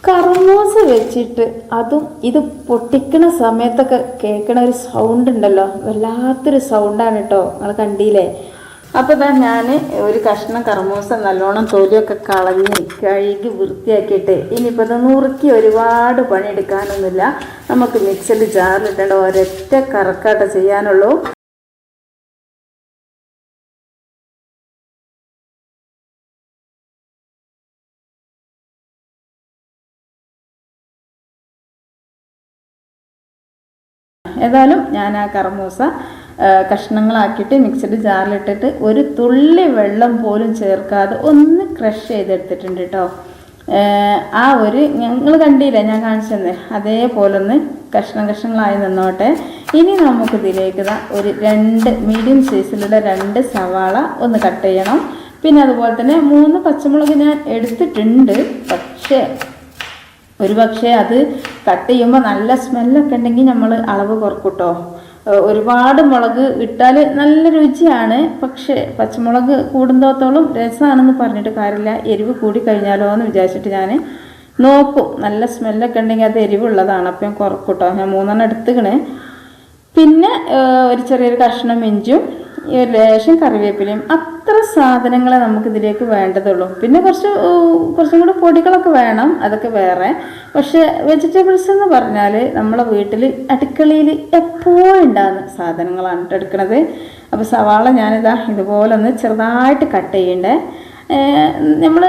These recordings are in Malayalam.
കർമൂസ വെച്ചിട്ട് അതും ഇത് പൊട്ടിക്കണ സമയത്തൊക്കെ കേൾക്കണ ഒരു സൗണ്ട് ഉണ്ടല്ലോ, വല്ലാത്തൊരു സൗണ്ടാണ് കേട്ടോ. നിങ്ങൾ കണ്ടില്ലേ? അപ്പോൾ ഇതാ ഞാൻ ഒരു കഷ്ണം കർമൂസ നല്ലോണം തൊലിയൊക്കെ കളഞ്ഞ് കഴുകി വൃത്തിയാക്കിയിട്ട് ഇനിയിപ്പോൾ ഇത് നുറുക്കി ഒരുപാട് പണിയെടുക്കാനൊന്നുമില്ല. നമുക്ക് മിക്സിയിൽ ജാറിലിട്ടേണ്ട ഒരൊറ്റ കറക്കാട്ട് ചെയ്യാനുള്ളൂ. ഏതായാലും ഞാൻ ആ കർമൂസ കഷ്ണങ്ങളാക്കിയിട്ട് മിക്സിഡ് ജാറിലിട്ടിട്ട് ഒരു തുള്ളി വെള്ളം പോലും ചേർക്കാതെ ഒന്ന് ക്രഷ് ചെയ്തെടുത്തിട്ടുണ്ട് കേട്ടോ. ആ ഒരു ഞങ്ങൾ കണ്ടില്ല, ഞാൻ കാണിച്ചു തന്നെ അതേപോലെ ഒന്ന് കഷ്ണങ്ങളായി നിന്നോട്ടെ. ഇനി നമുക്കിതിലേക്ക് ഒരു 2 മീഡിയം സൈസിലുള്ള 2 സവാള ഒന്ന് കട്ട് ചെയ്യണം. പിന്നെ അതുപോലെ തന്നെ 3 പച്ചമുളക് ഞാൻ എടുത്തിട്ടുണ്ട്. പക്ഷേ അത് കട്ട് ചെയ്യുമ്പോൾ നല്ല സ്മെല്ലൊക്കെ ഉണ്ടെങ്കിൽ നമ്മൾ അളവ് കുറക്കൂട്ടോ. ഒരുപാട് മുളക് ഇട്ടാൽ നല്ല രുചിയാണ്, പക്ഷേ പച്ചമുളക് കൂടുന്തോത്തോളം രസമാണെന്ന് പറഞ്ഞിട്ട് കാര്യമില്ല. എരിവ് കൂടി കഴിഞ്ഞാലോ എന്ന് വിചാരിച്ചിട്ട് ഞാൻ നോക്കും. നല്ല സ്മെല്ലൊക്കെ ഉണ്ടെങ്കിൽ അത് എരിവുള്ളതാണ്, അപ്പം ഞാൻ കുറക്കൂട്ടോ. ഞാൻ 3 എടുത്തുകണേ. പിന്നെ ഒരു ചെറിയൊരു കഷ്ണം ഇഞ്ചും ലേശം കറിവേപ്പിലയും, അത്ര സാധനങ്ങളെ നമുക്കിതിലേക്ക് വേണ്ടതുള്ളൂ. പിന്നെ കുറച്ചും കൂടെ പൊടികളൊക്കെ വേണം, അതൊക്കെ വേറെ. പക്ഷെ വെജിറ്റബിൾസ് എന്ന് പറഞ്ഞാൽ നമ്മളെ വീട്ടിൽ അടുക്കളയിൽ എപ്പോഴും ഉണ്ടാകുന്ന സാധനങ്ങളാണ് എടുക്കുന്നത്. അപ്പോൾ സവാള ഞാനിതാ ഇതുപോലെ ഒന്ന് ചെറുതായിട്ട് കട്ട് ചെയ്യണ്ടേ. നമ്മൾ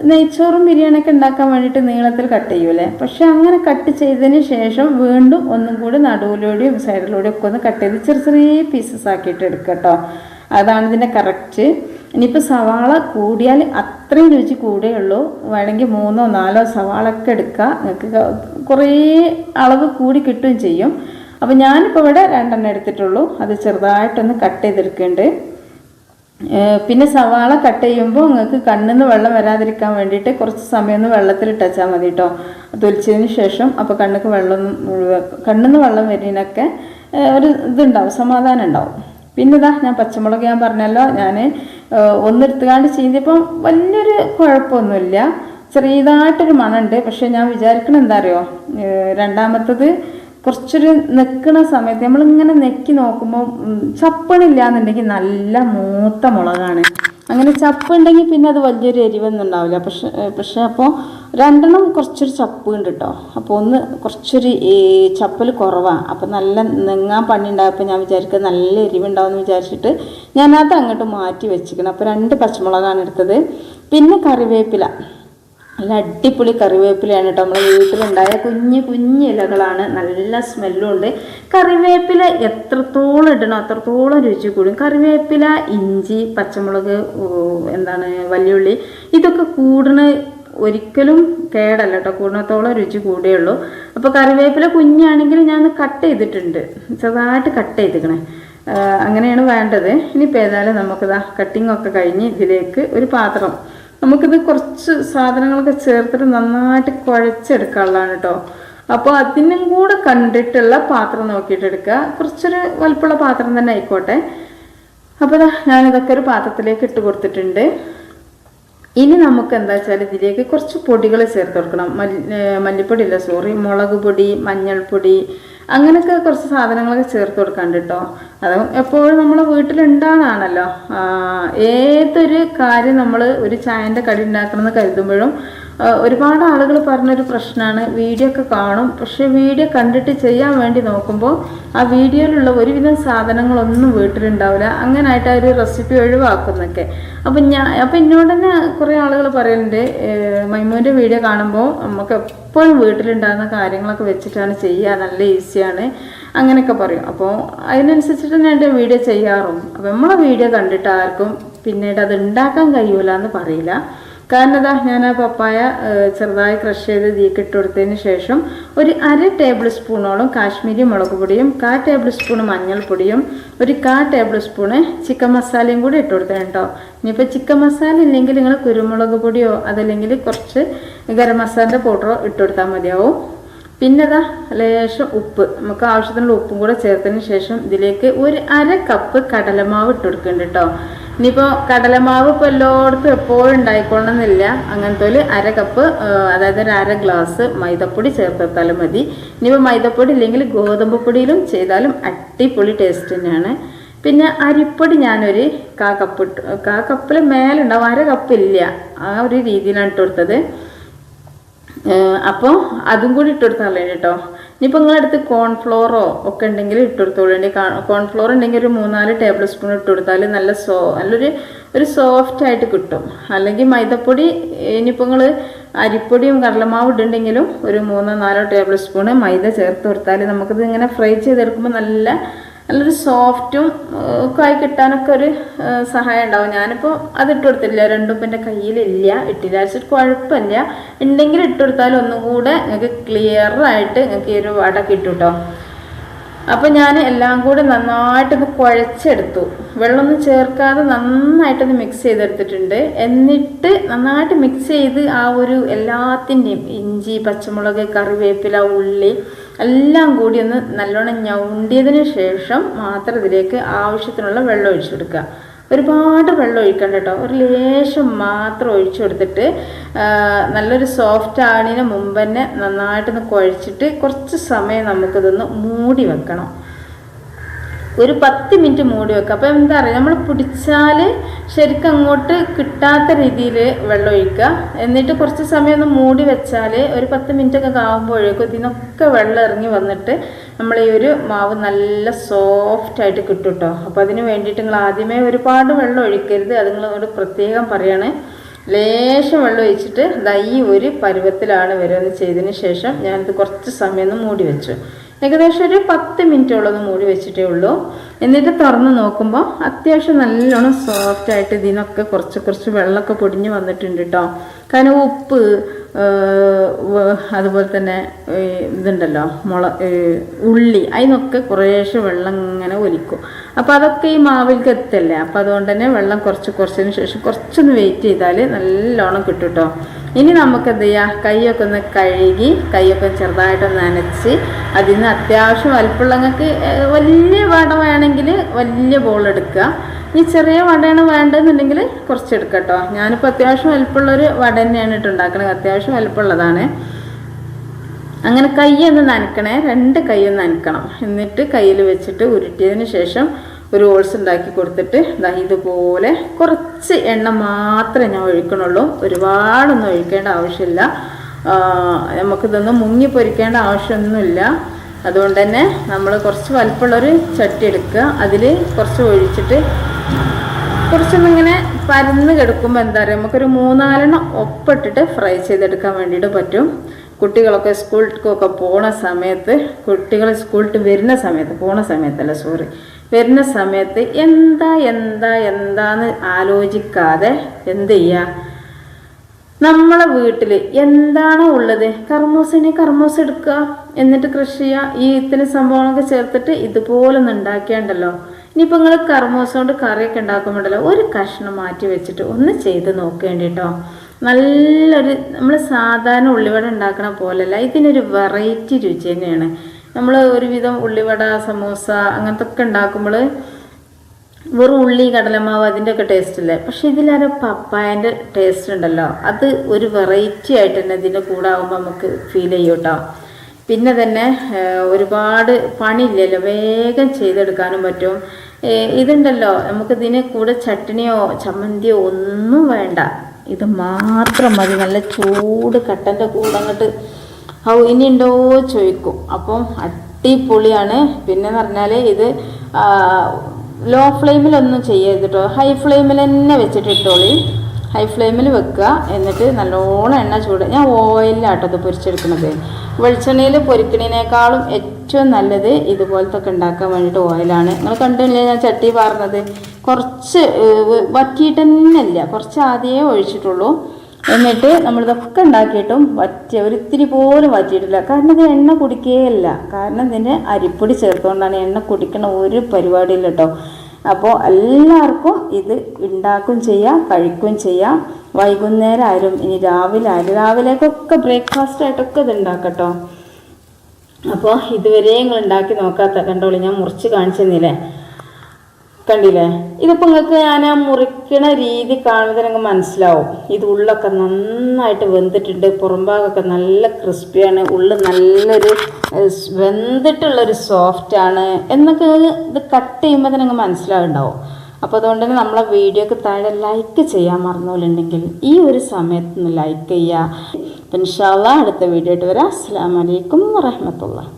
നെയ്ച്ചോറും ബിരിയാണിയൊക്കെ ഉണ്ടാക്കാൻ വേണ്ടിയിട്ട് നീളത്തിൽ കട്ട് ചെയ്യൂലേ, പക്ഷെ അങ്ങനെ കട്ട് ചെയ്തതിന് ശേഷം വീണ്ടും ഒന്നും കൂടി നടുവിലൂടെയും സൈഡിലൂടെയും ഒക്കെ ഒന്ന് കട്ട് ചെയ്ത് ചെറിയ പീസസ് ആക്കിയിട്ട് എടുക്കുക കേട്ടോ. അതാണ് ഇതിൻ്റെ കറക്റ്റ്. ഇനിയിപ്പോൾ സവാള കൂടിയാൽ അത്രയും രുചി കൂടുകയുള്ളൂ. വേണമെങ്കിൽ 3 or 4 സവാള ഒക്കെ എടുക്കുക, നിങ്ങൾക്ക് കുറേ അളവ് കൂടി കിട്ടുകയും ചെയ്യും. അപ്പോൾ ഞാനിപ്പോൾ ഇവിടെ 2 എടുത്തിട്ടുള്ളൂ. അത് ചെറുതായിട്ടൊന്ന് കട്ട് ചെയ്തെടുക്കുന്നുണ്ട്. പിന്നെ സവാള കട്ട് ചെയ്യുമ്പോൾ നിങ്ങൾക്ക് കണ്ണിന്ന് വെള്ളം വരാതിരിക്കാൻ വേണ്ടിയിട്ട് കുറച്ച് സമയം ഒന്ന് വെള്ളത്തിലിട്ടാൽ മതി കേട്ടോ, തൊലിച്ചതിന് ശേഷം. അപ്പോൾ കണ്ണിന്ന് വെള്ളം വരുന്നതിനൊക്കെ ഒരു ഇതുണ്ടാവും, സമാധാനം ഉണ്ടാവും. പിന്നെ ഇതാ ഞാൻ പച്ചമുളക് ഞാൻ പറഞ്ഞല്ലോ, ഞാൻ ഒന്നെടുത്തുകാണ്ട് ചെയ്തപ്പം വലിയൊരു കുഴപ്പമൊന്നുമില്ല, ചെറിയതായിട്ടൊരു മണമുണ്ട്. പക്ഷെ ഞാൻ വിചാരിക്കണം എന്താ അറിയോ, രണ്ടാമത്തത് കുറച്ചൊരു നിൽക്കുന്ന സമയത്ത് നമ്മളിങ്ങനെ നെക്കി നോക്കുമ്പോൾ ചപ്പണില്ല എന്നുണ്ടെങ്കിൽ നല്ല മൂത്ത മുളകാണ്. അങ്ങനെ ചപ്പുണ്ടെങ്കിൽ പിന്നെ അത് വലിയൊരു എരിവൊന്നും ഉണ്ടാവില്ല. പക്ഷെ അപ്പോൾ 2 കുറച്ചൊരു ചപ്പ് ഉണ്ട് കേട്ടോ. അപ്പോൾ ഒന്ന് കുറച്ചൊരു ചപ്പൽ കുറവാണ്. അപ്പോൾ നല്ല നെങ്ങാൻ പണി ഉണ്ടായപ്പോൾ ഞാൻ വിചാരിക്കുക നല്ല എരിവുണ്ടാവും എന്ന് വിചാരിച്ചിട്ട് ഞാനത് അങ്ങോട്ട് മാറ്റി വെച്ചിരിക്കണം. അപ്പോൾ 2 പച്ചമുളകാണ് എടുത്തത്. പിന്നെ കറിവേപ്പില, നല്ല അടിപൊളി കറിവേപ്പിലയാണ് കേട്ടോ. നമ്മൾ വീട്ടിലുണ്ടായ കുഞ്ഞു ഇലകളാണ്, നല്ല സ്മെല്ലും ഉണ്ട്. കറിവേപ്പില എത്രത്തോളം ഇടണം അത്രത്തോളം രുചി കൂടും. കറിവേപ്പില, ഇഞ്ചി, പച്ചമുളക്, വലിയുള്ളി, ഇതൊക്കെ കൂടണ ഒരിക്കലും കേടല്ല കേട്ടോ, കൂടുന്നത്തോളം രുചി കൂടുകയുള്ളൂ. അപ്പോൾ കറിവേപ്പില കുഞ്ഞാണെങ്കിൽ ഞാൻ കട്ട് ചെയ്തിട്ടുണ്ട്, ചെറുതായിട്ട് കട്ട് ചെയ്തിക്കണേ. അങ്ങനെയാണ് വേണ്ടത്. ഇനിയിപ്പോൾ ഏതായാലും നമുക്കിതാ കട്ടിങ്ങൊക്കെ കഴിഞ്ഞ് ഇതിലേക്ക് ഒരു പാത്രം, നമുക്കിത് കുറച്ച് സാധനങ്ങളൊക്കെ ചേർത്തിട്ട് നന്നായിട്ട് കുഴച്ചെടുക്കാനുള്ളതാണ് കേട്ടോ. അപ്പോൾ അതിനും കൂടെ കണ്ടിട്ടുള്ള പാത്രം നോക്കിയിട്ട് എടുക്കുക. കുറച്ചൊരു വലുപ്പമുള്ള പാത്രം തന്നെ ആയിക്കോട്ടെ. അപ്പോൾ ഞാനിതൊക്കെ ഒരു പാത്രത്തിലേക്ക് ഇട്ട് കൊടുത്തിട്ടുണ്ട്. ഇനി നമുക്ക് എന്താ വെച്ചാൽ ഇതിലേക്ക് കുറച്ച് പൊടികൾ ചേർത്ത് കൊടുക്കണം. മല്ലിപ്പൊടി ഇല്ല, സോറി, മുളക് പൊടി, മഞ്ഞൾപ്പൊടി, അങ്ങനെയൊക്കെ കുറച്ച് സാധനങ്ങളൊക്കെ ചേർത്ത് കൊടുക്കാണ്ട് കേട്ടോ. അത് എപ്പോഴും നമ്മളെ വീട്ടിലുണ്ടാകുന്നതാണല്ലോ. ഏതൊരു കാര്യം നമ്മൾ ഒരു ചായൻ്റെ കടി ഉണ്ടാക്കണമെന്ന് കരുതുമ്പോഴും ഒരുപാട് ആളുകൾ പറഞ്ഞൊരു പ്രശ്നമാണ്, വീഡിയോ ഒക്കെ കാണും, പക്ഷെ വീഡിയോ കണ്ടിട്ട് ചെയ്യാൻ വേണ്ടി നോക്കുമ്പോൾ ആ വീഡിയോയിലുള്ള ഒരുവിധം സാധനങ്ങളൊന്നും വീട്ടിലുണ്ടാവില്ല. അങ്ങനായിട്ട് ആ ഒരു റെസിപ്പി ഒഴിവാക്കുന്നൊക്കെ. അപ്പം എന്നോട് തന്നെ കുറേ ആളുകൾ പറയുന്നുണ്ട്, മൈമൂൻ്റെ വീഡിയോ കാണുമ്പോൾ നമുക്ക് എപ്പോഴും വീട്ടിലുണ്ടാകുന്ന കാര്യങ്ങളൊക്കെ വെച്ചിട്ടാണ് ചെയ്യുക, നല്ല ഈസിയാണ് അങ്ങനെയൊക്കെ പറയും. അപ്പോൾ അതിനനുസരിച്ചിട്ട് ഞാൻ എൻ്റെ വീഡിയോ ചെയ്യാറും. അപ്പോൾ നമ്മളെ വീഡിയോ കണ്ടിട്ട് ആർക്കും പിന്നീട് അത് ഉണ്ടാക്കാൻ കഴിയൂല എന്ന് പറയില്ല. കാരണം ഇതാ ഞാൻ ആ പപ്പായ ചെറുതായി ക്രഷ് ചെയ്ത് തീക്കിട്ട് കൊടുത്തതിന് ശേഷം ഒരു 1/2 ടേബിൾ സ്പൂണോളം കാശ്മീരി മുളക് പൊടിയും 1/4 ടേബിൾ സ്പൂൺ മഞ്ഞൾപ്പൊടിയും ഒരു 1/4 ടേബിൾ സ്പൂണ് ചിക്കൻ മസാലയും കൂടി ഇട്ട് കൊടുത്തത് കേട്ടോ. ഇനിയിപ്പോൾ ചിക്കൻ മസാല ഇല്ലെങ്കിൽ നിങ്ങൾ കുരുമുളക് പൊടിയോ അതല്ലെങ്കിൽ കുറച്ച് ഗരം മസാലൻ്റെ പൗഡറോ ഇട്ട് കൊടുത്താൽ മതിയാവും. പിന്നെ ഇതാ ലേശം ഉപ്പ്, നമുക്ക് ആവശ്യത്തിനുള്ള ഉപ്പും കൂടെ ചേർത്തതിന് ശേഷം ഇതിലേക്ക് ഒരു 1/2 കപ്പ് കടലമാവ് ഇട്ട് കൊടുക്കുന്നുണ്ട് കേട്ടോ. ഇനിയിപ്പോൾ കടലമാവ് ഇപ്പോൾ എല്ലായിടത്തും എപ്പോഴും ഉണ്ടായിക്കൊള്ളണമെന്നില്ല. അങ്ങനത്തെ ഒരു 1/2 കപ്പ്, അതായത് ഒരു 1/2 ഗ്ലാസ് മൈദപ്പൊടി ചേർത്തെടുത്താലും മതി. ഇനിയിപ്പോൾ മൈദപ്പൊടി ഇല്ലെങ്കിൽ ഗോതമ്പ് പൊടിയിലും ചെയ്താലും അടിപൊളി ടേസ്റ്റ് തന്നെയാണ്. പിന്നെ അരിപ്പൊടി ഞാനൊരു 1/4 കപ്പ് ഇട്ടു. 1/4 കപ്പിൽ മേലുണ്ടാവും, 1/2 കപ്പില്ല, ആ ഒരു രീതിയിലാണ് ഇട്ട് കൊടുത്തത്. അപ്പോൾ അതും കൂടി ഇട്ട് കൊടുത്താലേ കേട്ടോ. ഇനിയിപ്പോൾ നിങ്ങളടുത്ത് കോൺഫ്ലോറോ ഒക്കെ ഉണ്ടെങ്കിൽ ഇട്ട് കൊടുത്തോളൂ. കോൺഫ്ലോർ ഉണ്ടെങ്കിൽ ഒരു 3-4 ടേബിൾ സ്പൂൺ ഇട്ട് കൊടുത്താൽ നല്ലൊരു സോഫ്റ്റ് ആയിട്ട് കിട്ടും. അല്ലെങ്കിൽ മൈദപ്പൊടി, ഇനിയിപ്പോൾ നിങ്ങൾ അരിപ്പൊടിയും കടലമാവും ഇട്ടുണ്ടെങ്കിലും ഒരു 3-4 ടേബിൾ സ്പൂണ് മൈദ ചേർത്ത് കൊടുത്താൽ നമുക്കിത് ഇങ്ങനെ ഫ്രൈ ചെയ്തെടുക്കുമ്പോൾ നല്ലൊരു സോഫ്റ്റും ഒക്കെ ആയി കിട്ടാനൊക്കെ ഒരു സഹായം ഉണ്ടാവും. ഞാനിപ്പോൾ അതിട്ട് കൊടുത്തില്ല, രണ്ടും ഇപ്പം എൻ്റെ കയ്യിലില്ല, ഇട്ടില്ല വെച്ചിട്ട് കുഴപ്പമില്ല. ഉണ്ടെങ്കിൽ ഇട്ട് കൊടുത്താൽ ഒന്നും കൂടെ നിങ്ങൾക്ക് ക്ലിയറായിട്ട് നിങ്ങൾക്ക് ഈ ഒരു വട കിട്ടും കേട്ടോ. അപ്പോൾ ഞാൻ എല്ലാം കൂടെ നന്നായിട്ടൊന്ന് കുഴച്ചെടുത്തു. വെള്ളമൊന്നും ചേർക്കാതെ നന്നായിട്ടൊന്ന് മിക്സ് ചെയ്തെടുത്തിട്ടുണ്ട്. എന്നിട്ട് നന്നായിട്ട് മിക്സ് ചെയ്ത് ആ ഒരു എല്ലാത്തിൻ്റെയും ഇഞ്ചി, പച്ചമുളക്, കറിവേപ്പില, ഉള്ളി എല്ലാം കൂടി ഒന്ന് നല്ലോണം ഞൗണ്ടിയതിന് ശേഷം മാത്രം ഇതിലേക്ക് ആവശ്യത്തിനുള്ള വെള്ളം ഒഴിച്ചു കൊടുക്കുക. ഒരുപാട് വെള്ളം ഒഴിക്കണ്ട കേട്ടോ, ഒരു ലേശം മാത്രം ഒഴിച്ചു കൊടുത്തിട്ട് നല്ലൊരു സോഫ്റ്റ് ആണിന് മുമ്പ് തന്നെ നന്നായിട്ടൊന്ന് കുഴച്ചിട്ട് കുറച്ച് സമയം നമുക്കിതൊന്ന് മൂടി വെക്കണം. ഒരു 10 മിനിറ്റ് മൂടി വെക്കുക. അപ്പോൾ എന്താ പറയുക, നമ്മൾ പിടിച്ചാൽ ശരിക്കും അങ്ങോട്ട് കിട്ടാത്ത രീതിയിൽ വെള്ളം ഒഴിക്കുക. എന്നിട്ട് കുറച്ച് സമയം ഒന്ന് മൂടി വെച്ചാൽ ഒരു 10 മിനിറ്റൊക്കെ ആകുമ്പോഴേക്കും ഇതിനൊക്കെ വെള്ളം ഇറങ്ങി വന്നിട്ട് നമ്മൾ ഈ ഒരു മാവ് നല്ല സോഫ്റ്റായിട്ട് കിട്ടും കേട്ടോ. അപ്പോൾ അതിന് വേണ്ടിയിട്ട് നിങ്ങൾ ആദ്യമേ ഒരുപാട് വെള്ളം ഒഴിക്കരുത്, അത് നിങ്ങളോട് പ്രത്യേകം പറയാണ്. ലേശം വെള്ളം ഒഴിച്ചിട്ട് ഈ ഒരു പരുവത്തിലാണ് വരുന്നത് ചെയ്തതിന് ശേഷം ഞാനിത് കുറച്ച് സമയം ഒന്ന് മൂടി വെച്ചു. ഏകദേശം ഒരു 10 മിനിറ്റോളം ഒന്ന് മൂടി വെച്ചിട്ടേ ഉള്ളൂ. എന്നിട്ട് തുറന്ന് നോക്കുമ്പോൾ അത്യാവശ്യം നല്ലോണം സോഫ്റ്റായിട്ട് ഇതിനൊക്കെ കുറച്ച് വെള്ളമൊക്കെ പൊടിഞ്ഞ് വന്നിട്ടുണ്ട് കേട്ടോ. കാരണം ഉപ്പ്, അതുപോലെ തന്നെ ഇതുണ്ടല്ലോ ഉള്ളി, അതിനൊക്കെ കുറേശ്ശെ വെള്ളം ഇങ്ങനെ ഒലിക്കും. അപ്പോൾ അതൊക്കെ ഈ മാവിലേക്ക് എത്തല്ലേ. അപ്പോൾ അതുകൊണ്ട് തന്നെ വെള്ളം കുറച്ചതിന് ശേഷം കുറച്ചൊന്ന് വെയിറ്റ് ചെയ്താൽ നല്ലോണം കിട്ടും കേട്ടോ. ഇനി നമുക്ക് എന്ത് ചെയ്യാം, കൈയൊക്കെ ഒന്ന് കഴുകി കൈയൊക്കെ ചെറുതായിട്ടൊന്ന് നനച്ച് അതിൽ നിന്ന് അത്യാവശ്യം വലുപ്പമുള്ളങ്ങൾക്ക് വലിയ വട വേണമെങ്കിൽ വലിയ ബോൾ എടുക്കുക. ഈ ചെറിയ വടയാണ് വേണ്ടതെന്നുണ്ടെങ്കിൽ കുറച്ചെടുക്കുക കേട്ടോ. ഞാനിപ്പോൾ അത്യാവശ്യം വലുപ്പമുള്ളൊരു വട തന്നെയാണ് ഉണ്ടാക്കുന്നത്, അത്യാവശ്യം വലുപ്പമുള്ളതാണ്. അങ്ങനെ കൈയൊന്ന് നനക്കണേ, 2 കൈയൊന്ന് നനക്കണം. എന്നിട്ട് കയ്യിൽ വെച്ചിട്ട് ഉരുട്ടിയതിന് ശേഷം ഒരു ഹോൾസ് ഉണ്ടാക്കി കൊടുത്തിട്ട് ഇതുപോലെ കുറച്ച് എണ്ണ മാത്രമേ ഞാൻ ഒഴിക്കണുള്ളൂ. ഒരുപാടൊന്നും ഒഴിക്കേണ്ട ആവശ്യമില്ല. നമുക്കിതൊന്നും മുങ്ങി പൊരിക്കേണ്ട ആവശ്യമൊന്നുമില്ല. അതുകൊണ്ട് തന്നെ നമ്മൾ കുറച്ച് വലുപ്പമുള്ളൊരു ചട്ടി എടുക്കുക, അതിൽ കുറച്ച് ഒഴിച്ചിട്ട് കുറച്ചൊന്നിങ്ങനെ പരന്ന് കിടക്കുമ്പോൾ എന്താ പറയുക, നമുക്കൊരു 3-4 ഒപ്പിട്ടിട്ട് ഫ്രൈ ചെയ്തെടുക്കാൻ വേണ്ടിയിട്ട് പറ്റും. കുട്ടികളൊക്കെ സ്കൂളിലേക്കൊക്കെ പോണ സമയത്ത്, കുട്ടികൾ സ്കൂളിൽ വരുന്ന സമയത്ത് വരുന്ന സമയത്ത് എന്താന്ന് ആലോചിക്കാതെ എന്ത് ചെയ്യുക, നമ്മളെ വീട്ടിൽ എന്താണോ ഉള്ളത് കർമൂസ എടുക്കുക, എന്നിട്ട് കൃഷി ചെയ്യുക. ഈ ഇത്തരം സംഭവങ്ങളൊക്കെ ചേർത്തിട്ട് ഇതുപോലെ ഒന്ന് ഉണ്ടാക്കിയാണ്ടല്ലോ. ഇനിയിപ്പോൾ നിങ്ങൾ കർമൂസ കൊണ്ട് കറിയൊക്കെ ഉണ്ടാക്കുമ്പോഴല്ലോ ഒരു കഷ്ണം മാറ്റി വെച്ചിട്ട് ഒന്ന് ചെയ്ത് നോക്കേണ്ടിട്ടോ. നല്ലൊരു, നമ്മൾ സാധാരണ ഉള്ളിവട ഉണ്ടാക്കണ പോലെയല്ല, ഇതിനൊരു വെറൈറ്റി രുചി തന്നെയാണ്. നമ്മൾ ഒരുവിധം ഉള്ളിവട, സമൂസ അങ്ങനത്തെ ഒക്കെ ഉണ്ടാക്കുമ്പോൾ വെറും ഉള്ളി, കടലമാവ് അതിൻ്റെയൊക്കെ ടേസ്റ്റ് ഇല്ലേ. പക്ഷെ ഇതിലൊരു പപ്പായൻ്റെ ടേസ്റ്റ് ഉണ്ടല്ലോ, അത് ഒരു വെറൈറ്റി ആയിട്ട് തന്നെ ഇതിൻ്റെ കൂടെ ആകുമ്പോൾ നമുക്ക് ഫീൽ ചെയ്യും കേട്ടോ. പിന്നെ തന്നെ ഒരുപാട് പണിയില്ലല്ലോ, വേഗം ചെയ്തെടുക്കാനും പറ്റും. ഇതുണ്ടല്ലോ, നമുക്കിതിന് കൂടെ ചട്നിയോ ചമ്മന്തിയോ ഒന്നും വേണ്ട, ഇത് മാത്രം മതി. നല്ല ചൂട് കട്ടൻ്റെ കൂടെ അങ്ങോട്ട് ഇനി ഉണ്ടോ ചോദിക്കും. അപ്പം അടിപൊളിയാണ്. പിന്നെ പറഞ്ഞാൽ ഇത് ലോ ഫ്ലെയിമിലൊന്നും ചെയ്യരുത് കേട്ടോ, ഹൈ ഫ്ലെയിമിൽ തന്നെ വെച്ചിട്ട് ഇട്ടോളി. ഹൈ ഫ്ലെയിമിൽ വെക്കുക. എന്നിട്ട് നല്ലോണം എണ്ണ ചൂട്, ഞാൻ ഓയിലാട്ടോ ഇത് പൊരിച്ചെടുക്കുന്നത്. വെളിച്ചെണ്ണയിൽ പൊരിക്കണേക്കാളും ഏറ്റവും നല്ലത് ഇതുപോലത്തെ ഒക്കെ ഉണ്ടാക്കാൻ വേണ്ടിയിട്ട് ഓയിലാണ്. നിങ്ങൾ കണ്ടില്ലേ ഞാൻ ചട്ടി പാർന്നത്, കുറച്ച് വറ്റിയിട്ട് തന്നെ ഇല്ല, കുറച്ച് ആദ്യമേ ഒഴിച്ചിട്ടുള്ളൂ. എന്നിട്ട് നമ്മളിതൊക്കെ ഉണ്ടാക്കിയിട്ടും ഒരിത്തിരി പോലും വറ്റിയിട്ടില്ല. കാരണം ഇത് എണ്ണ കുടിക്കുകയല്ല, കാരണം ഇതിന് അരിപ്പൊടി ചേർത്തുകൊണ്ടാണ്. എണ്ണ കുടിക്കണ ഒരു പരിപാടിയില്ല കേട്ടോ. അപ്പോൾ എല്ലാവർക്കും ഇത് ഉണ്ടാക്കും ചെയ്യാം, കഴിക്കുകയും ചെയ്യാം. വൈകുന്നേരം ആയാലും ഇനി രാവിലേക്കൊക്കെ ബ്രേക്ക്ഫാസ്റ്റ് ആയിട്ടൊക്കെ ഇത് ഉണ്ടാക്കട്ടോ. അപ്പോൾ ഇതുവരെ നിങ്ങൾ ഉണ്ടാക്കി നോക്കാത്ത കണ്ടോളി, ഞാൻ മുറിച്ച് കാണിച്ചു തന്നില്ലേ. കണ്ടില്ലേ? ഇതിപ്പോൾ നിങ്ങൾക്ക് ഞാൻ ആ മുറിക്കണ രീതി കാണുമ്പോൾ നിങ്ങൾക്ക് മനസ്സിലാവും. ഇത് ഉള്ളൊക്കെ നന്നായിട്ട് വെന്തിട്ടുണ്ട്, പുറംഭാഗമൊക്കെ നല്ല ക്രിസ്പിയാണ്, ഉള്ളിൽ നല്ലൊരു വെന്തിട്ടുള്ളൊരു സോഫ്റ്റാണ് എന്നൊക്കെ ഇത് കട്ട് ചെയ്യുമ്പോൾ തന്നെ നിങ്ങൾക്ക് മനസ്സിലാവുണ്ടാവും. അപ്പോൾ അതുകൊണ്ട് തന്നെ നമ്മളെ വീഡിയോക്ക് താഴെ ലൈക്ക് ചെയ്യാൻ മറന്നുപോലുണ്ടെങ്കിൽ ഈ ഒരു സമയത്തൊന്ന് ലൈക്ക് ചെയ്യുക. ഇൻഷാ അല്ലാഹ് അടുത്ത വീഡിയോ ആയിട്ട് വരാം. അസ്സലാമു അലൈക്കും വറഹ്മത്തുള്ളാഹി.